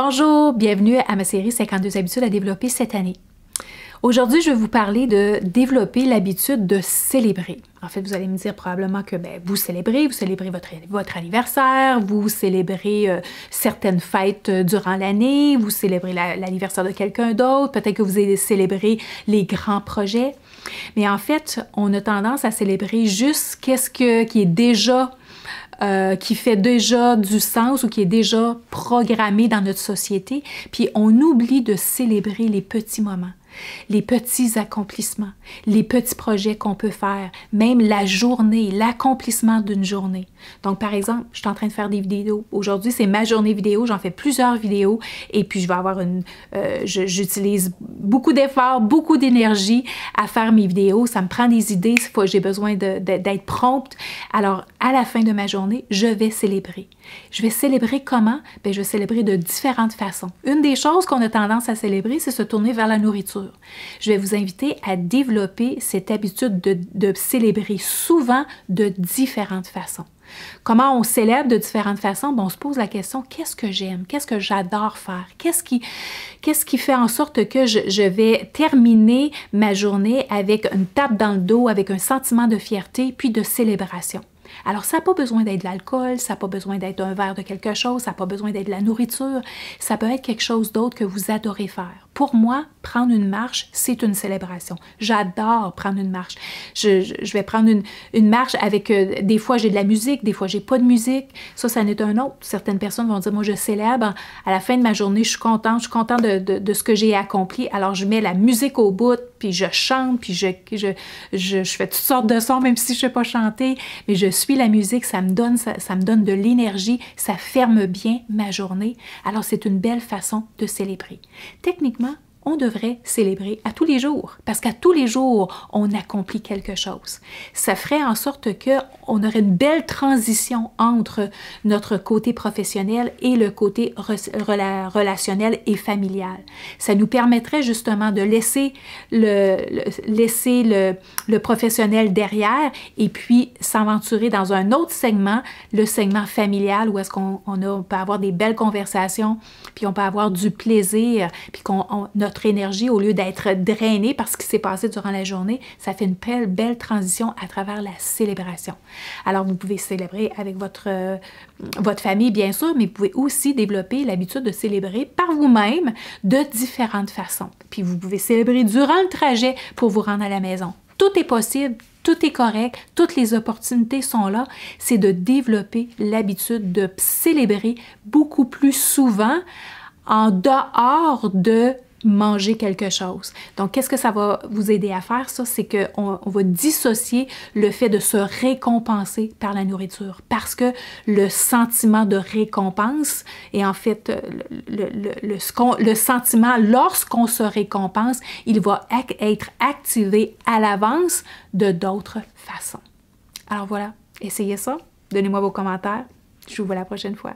Bonjour, bienvenue à ma série 52 habitudes à développer cette année. Aujourd'hui, je vais vous parler de développer l'habitude de célébrer. En fait, vous allez me dire probablement que vous célébrez votre anniversaire, vous célébrez certaines fêtes durant l'année, vous célébrez l'anniversaire de quelqu'un d'autre, peut-être que vous allez célébrer les grands projets. Mais en fait, on a tendance à célébrer juste qui est déjà qui fait déjà du sens ou qui est déjà programmé dans notre société, puis on oublie de célébrer les petits moments, les petits accomplissements, les petits projets qu'on peut faire, même la journée, l'accomplissement d'une journée. Donc, par exemple, je suis en train de faire des vidéos. Aujourd'hui, c'est ma journée vidéo. J'en fais plusieurs vidéos et puis je vais avoir j'utilise beaucoup d'efforts, beaucoup d'énergie à faire mes vidéos. Ça me prend des idées. J'ai besoin d'être prompte. Alors, à la fin de ma journée, je vais célébrer. Je vais célébrer comment? Bien, je vais célébrer de différentes façons. Une des choses qu'on a tendance à célébrer, c'est se tourner vers la nourriture. Je vais vous inviter à développer cette habitude de célébrer souvent de différentes façons. Comment on célèbre de différentes façons? Bon, on se pose la question, qu'est-ce que j'aime? Qu'est-ce que j'adore faire? Qu'est-ce qui fait en sorte que je vais terminer ma journée avec une tape dans le dos, avec un sentiment de fierté, puis de célébration? Alors, ça n'a pas besoin d'être de l'alcool, ça n'a pas besoin d'être un verre de quelque chose, ça n'a pas besoin d'être de la nourriture, ça peut être quelque chose d'autre que vous adorez faire. Pour moi, prendre une marche, c'est une célébration. J'adore prendre une marche. Je vais prendre une marche avec, des fois j'ai de la musique, des fois j'ai pas de musique. Ça n'est un autre. Certaines personnes vont dire, moi je célèbre, à la fin de ma journée, je suis contente de ce que j'ai accompli. Alors je mets la musique au bout, puis je chante, puis je fais toutes sortes de sons, même si je ne sais pas chanter, mais je suis la musique, ça me donne de l'énergie, ça ferme bien ma journée. Alors c'est une belle façon de célébrer. Techniquement, on devrait célébrer à tous les jours, parce qu'à tous les jours, on accomplit quelque chose. Ça ferait en sorte qu'on aurait une belle transition entre notre côté professionnel et le côté relationnel et familial. Ça nous permettrait justement de laisser le professionnel derrière et puis s'aventurer dans un autre segment, le segment familial, où est-ce qu'on peut avoir des belles conversations, puis on peut avoir du plaisir, puis notre énergie, au lieu d'être drainée par ce qui s'est passé durant la journée, ça fait une belle transition à travers la célébration. Alors, vous pouvez célébrer avec votre famille, bien sûr, mais vous pouvez aussi développer l'habitude de célébrer par vous-même de différentes façons. Puis, vous pouvez célébrer durant le trajet pour vous rendre à la maison. Tout est possible, tout est correct, toutes les opportunités sont là. C'est de développer l'habitude de célébrer beaucoup plus souvent en dehors de manger quelque chose. Donc, qu'est-ce que ça va vous aider à faire, ça? C'est qu'on va dissocier le fait de se récompenser par la nourriture, parce que le sentiment de récompense et en fait, le sentiment lorsqu'on se récompense, il va être activé à l'avance de d'autres façons. Alors voilà, essayez ça, donnez-moi vos commentaires, je vous vois la prochaine fois.